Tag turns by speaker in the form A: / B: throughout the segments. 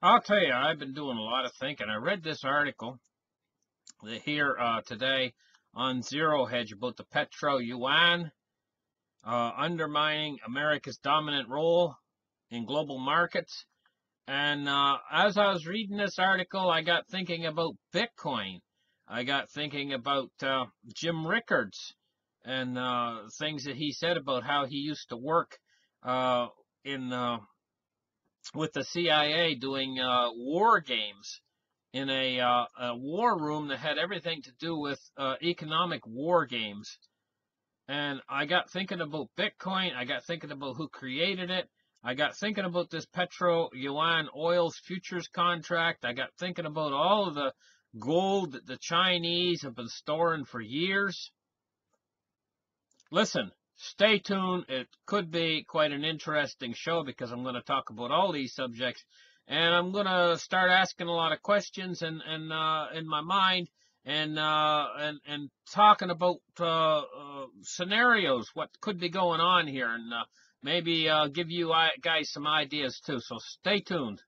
A: I'll tell you, I've been doing a lot of thinking. I read this article here today on Zero Hedge about the petro yuan undermining America's dominant role in global markets. And as I was reading this article, I got thinking about Bitcoin. I got thinking about Jim Rickards and things that he said about how he used to work in with the CIA doing war games in a war room that had everything to do with economic war games. And I got thinking about Bitcoin. I got thinking about who created it. I got thinking about this petro yuan oil's futures contract. I got thinking about all of the gold that the Chinese have been storing for years. Listen, stay tuned. It could be quite an interesting show because I'm going to talk about all these subjects, and I'm going to start asking a lot of questions and in my mind, and talking about scenarios, what could be going on here, and maybe give you guys some ideas too. So stay tuned.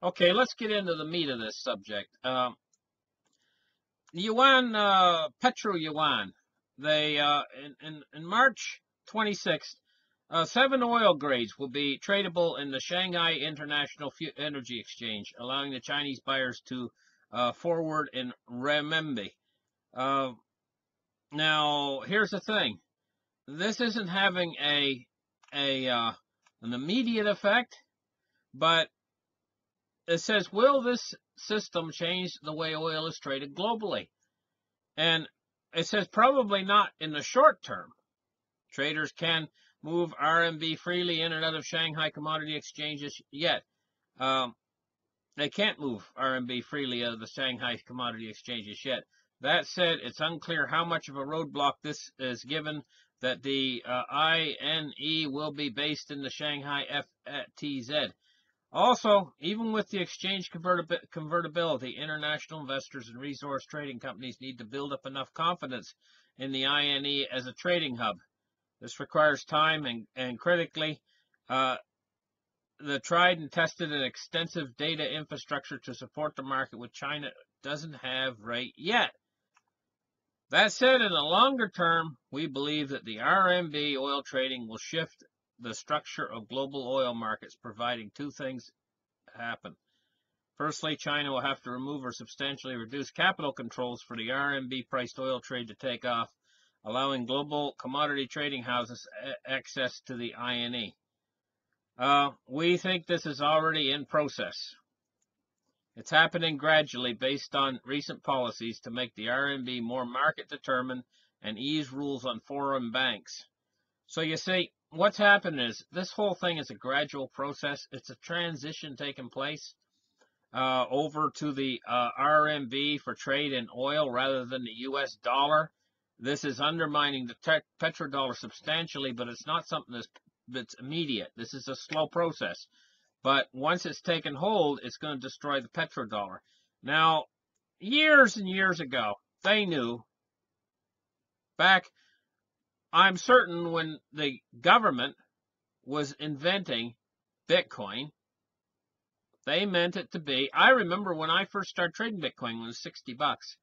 A: Okay, let's get into the meat of this subject. Yuan, petro yuan. They in March 26th, 7 oil grades will be tradable in the Shanghai International Energy Exchange, allowing the Chinese buyers to forward in renminbi. Now, here's the thing: this isn't having an immediate effect, but it says, will this system change the way oil is traded globally? And it says probably not in the short term. Traders can move RMB freely in and out of Shanghai commodity exchanges yet. They can't move RMB freely out of the Shanghai commodity exchanges yet. That said, it's unclear how much of a roadblock this is given that the INE will be based in the Shanghai FTZ. Also, even with the exchange convertibility, international investors and resource trading companies need to build up enough confidence in the INE as a trading hub. This requires time and critically, the tried and tested and extensive data infrastructure to support the market, which China doesn't have right yet. That said, in the longer term, we believe that the RMB oil trading will shift the structure of global oil markets, providing two things happen. Firstly, China will have to remove or substantially reduce capital controls for the RMB priced oil trade to take off, allowing global commodity trading houses access to the INE. We think this is already in process. It's happening gradually based on recent policies to make the RMB more market determined and ease rules on foreign banks. So you see, what's happened is this whole thing is a gradual process. It's a transition taking place over to the RMB for trade in oil rather than the US dollar. This is undermining the petrodollar substantially, but it's not something that's immediate. This is a slow process. But once it's taken hold, it's going to destroy the petrodollar. Now, years and years ago, they knew back, I'm certain when the government was inventing Bitcoin, they meant it to be, I remember when I first started trading Bitcoin when it was 60 bucks.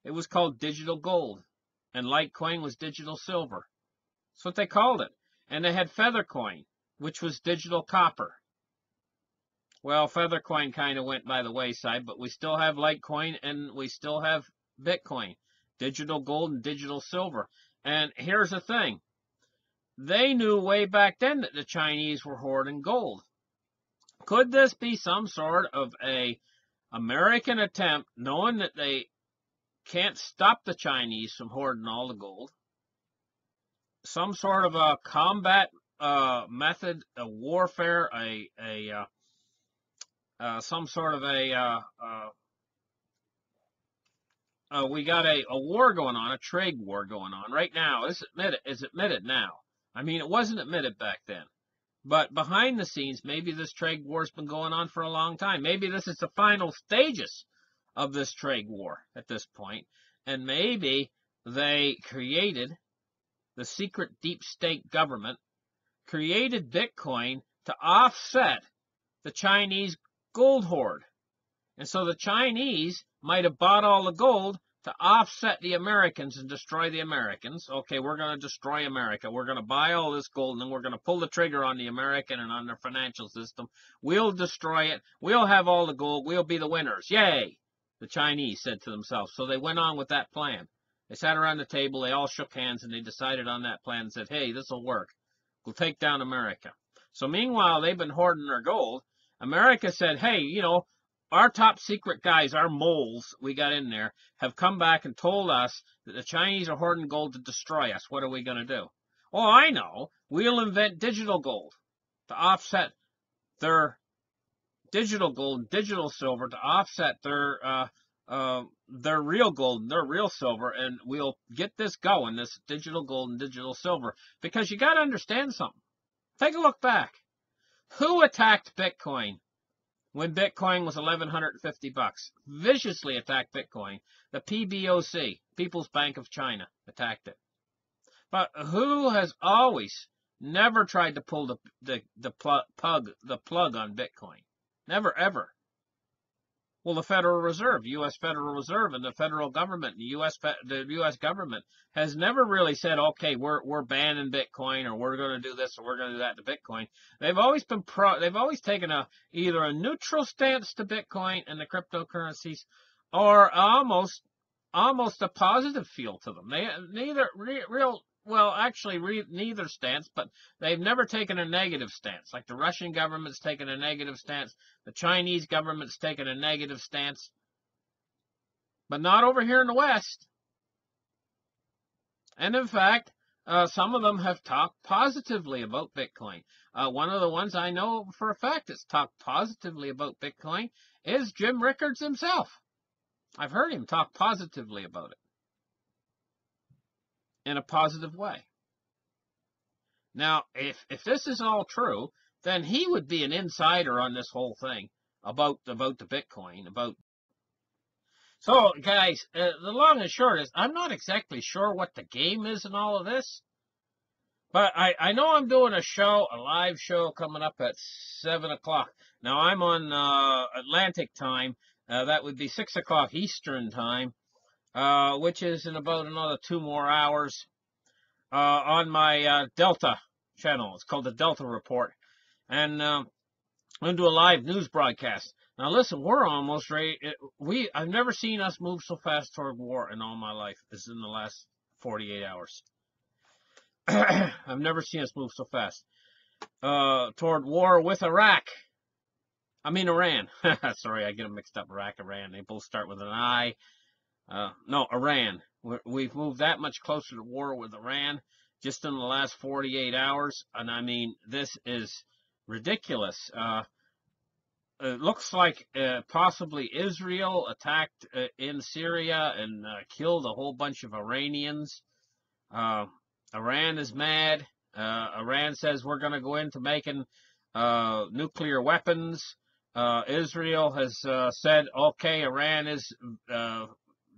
A: It was called digital gold, and Litecoin was digital silver. That's what they called it. And they had Feathercoin, which was digital copper. Well, Feathercoin kind of went by the wayside, but we still have Litecoin and we still have Bitcoin, digital gold and digital silver. And here's the thing. They knew way back then that the Chinese were hoarding gold. Could this be some sort of a American attempt, knowing that they can't stop the Chinese from hoarding all the gold? Some sort of a combat method, a warfare, some sort of we got a war going on, a trade war going on right now. It's admitted now. I mean, it wasn't admitted back then. But behind the scenes, maybe this trade war's been going on for a long time. Maybe this is the final stages of this trade war at this point, and maybe they created, the secret deep state government created Bitcoin to offset the Chinese gold hoard. And so the Chinese might have bought all the gold to offset the Americans and destroy the Americans. Okay, we're going to destroy America. We're going to buy all this gold, and then we're going to pull the trigger on the American and on their financial system. We'll destroy it. We'll have all the gold. We'll be the winners. Yay! The Chinese said to themselves. So they went on with that plan. They sat around the table. They all shook hands, and they decided on that plan and said, hey, this will work. We'll take down America. So meanwhile, they've been hoarding their gold. America said, hey, you know, our top secret guys, our moles we got in there, have come back and told us that the Chinese are hoarding gold to destroy us. What are we going to do? Oh, I know. We'll invent digital gold to offset their digital gold, digital silver, to offset their real gold and their real silver, and we'll get this going, this digital gold and digital silver. Because you got to understand something. Take a look back. Who attacked Bitcoin when Bitcoin was $1,150? Viciously attacked Bitcoin. The PBOC, People's Bank of China, attacked it. But who has always never tried to pull the plug on Bitcoin? Never, ever. Well, the Federal Reserve, U.S. Federal Reserve, and the federal government, the U.S. government has never really said, okay, we're banning Bitcoin, or we're going to do this, or we're going to do that to Bitcoin. They've always been they've always taken either a neutral stance to Bitcoin and the cryptocurrencies, or almost a positive feel to them. They neither neither stance, but they've never taken a negative stance. Like the Russian government's taken a negative stance, the Chinese government's taken a negative stance, but not over here in the West. And in fact, some of them have talked positively about Bitcoin. One of the ones I know for a fact that's talked positively about Bitcoin is Jim Rickards himself. I've heard him talk positively about it in a positive way. Now, if this is all true, then he would be an insider on this whole thing about the Bitcoin. So, guys, the long and short is, I'm not exactly sure what the game is in all of this, but I know I'm doing a live show coming up at 7 o'clock. Now, I'm on Atlantic time. That would be 6 o'clock Eastern time, which is in about another 2 more hours. On my Delta channel. It's called the Delta Report. And I'm going to do a live news broadcast. Now listen, we're almost ready. I've never seen us move so fast toward war in all my life as in the last 48 hours. I've never seen us move so fast. Toward war with Iraq. I mean Iran. Sorry, I get them mixed up. Iraq, Iran. They both start with an I. No, Iran. We've moved that much closer to war with Iran just in the last 48 hours. And I mean, this is ridiculous. It looks like possibly Israel attacked in Syria and killed a whole bunch of Iranians. Iran is mad. Iran says we're going to go into making nuclear weapons. Israel has said, okay, Iran is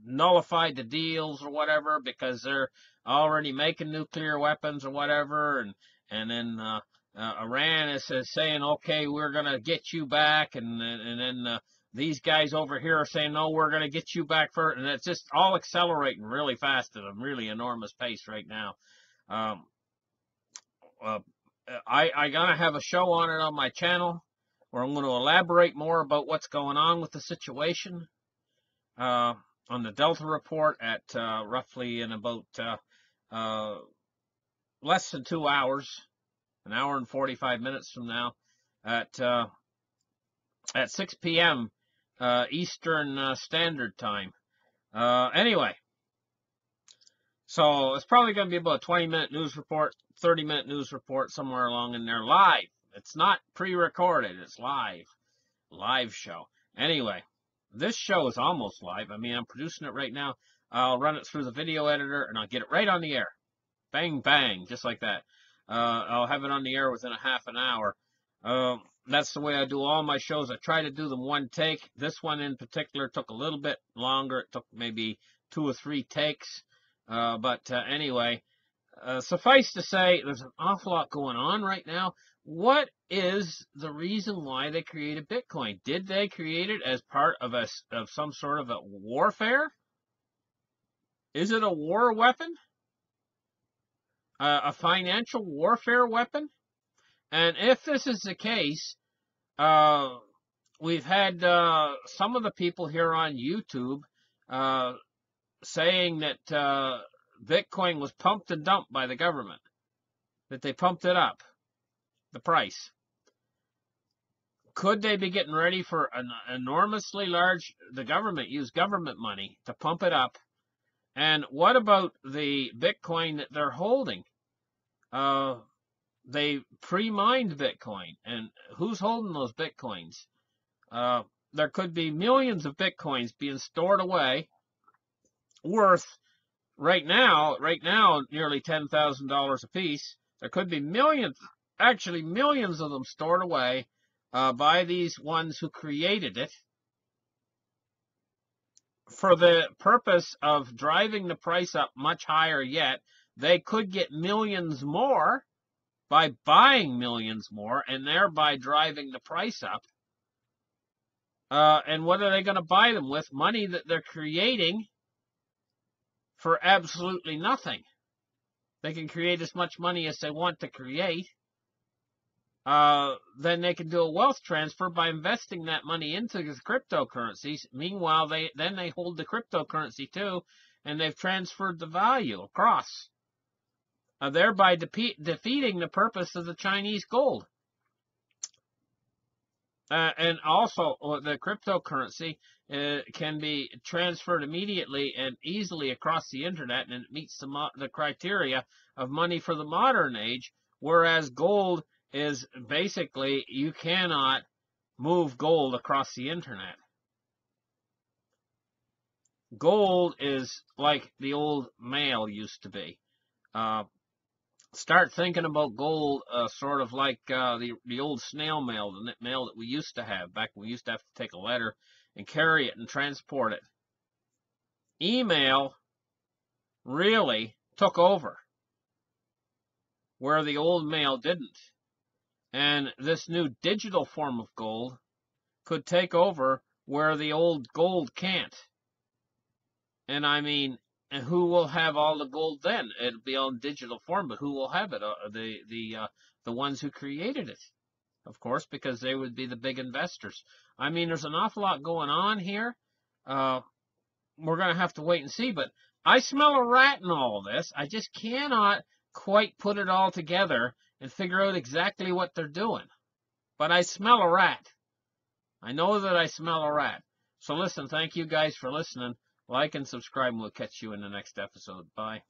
A: nullified the deals or whatever because they're already making nuclear weapons or whatever, and then Iran is saying, okay, we're going to get you back, and then these guys over here are saying, no, we're going to get you back first, and it's just all accelerating really fast at a really enormous pace right now. I going to have a show on it on my channel where I'm going to elaborate more about what's going on with the situation. On the Delta Report at roughly in about less than 2 hours, an hour and 45 minutes from now, at 6 p.m. Eastern Standard Time. Anyway, so it's probably going to be about a 20-minute news report, 30-minute news report, somewhere along in there, live. It's not pre-recorded, it's live show. Anyway. This show is almost live. I mean, I'm producing it right now. I'll run it through the video editor, and I'll get it right on the air. Bang, bang, just like that. I'll have it on the air within a half an hour. That's the way I do all my shows. I try to do them one take. This one in particular took a little bit longer. It took maybe 2 or 3 takes. But anyway, suffice to say, there's an awful lot going on right now. What is the reason why they created Bitcoin? Did they create it as part of some sort of a warfare? Is it a war weapon? A financial warfare weapon? And if this is the case, we've had some of the people here on YouTube saying that Bitcoin was pumped and dumped by the government, that they pumped it up, the price. Could they be getting ready for an enormously large, the government used government money to pump it up? And what about the Bitcoin that they're holding? They pre-mined Bitcoin, and who's holding those Bitcoins? There could be millions of Bitcoins being stored away, worth right now nearly $10,000 a piece. There could be millions, actually millions of them stored away by these ones who created it for the purpose of driving the price up much higher yet. They could get millions more by buying millions more and thereby driving the price up. And what are they going to buy them with? Money that they're creating for absolutely nothing. They can create as much money as they want to create. Then they can do a wealth transfer by investing that money into the cryptocurrencies. Meanwhile, they hold the cryptocurrency too, and they've transferred the value across, thereby defeating the purpose of the Chinese gold. And also, the cryptocurrency can be transferred immediately and easily across the internet, and it meets the criteria of money for the modern age, whereas gold is basically, you cannot move gold across the internet. Gold is like the old mail used to be. Start thinking about gold sort of like the old snail mail, the mail that we used to have back when we used to have to take a letter and carry it and transport it. Email really took over where the old mail didn't. And this new digital form of gold could take over where the old gold can't. And I mean, and who will have all the gold then? It'll be all in digital form, but who will have it? The ones who created it, of course, because they would be the big investors. I mean, there's an awful lot going on here. We're going to have to wait and see, but I smell a rat in all this. I just cannot quite put it all together and figure out exactly what they're doing. But I smell a rat. I know that I smell a rat. So listen, thank you guys for listening. Like and subscribe, and we'll catch you in the next episode. Bye.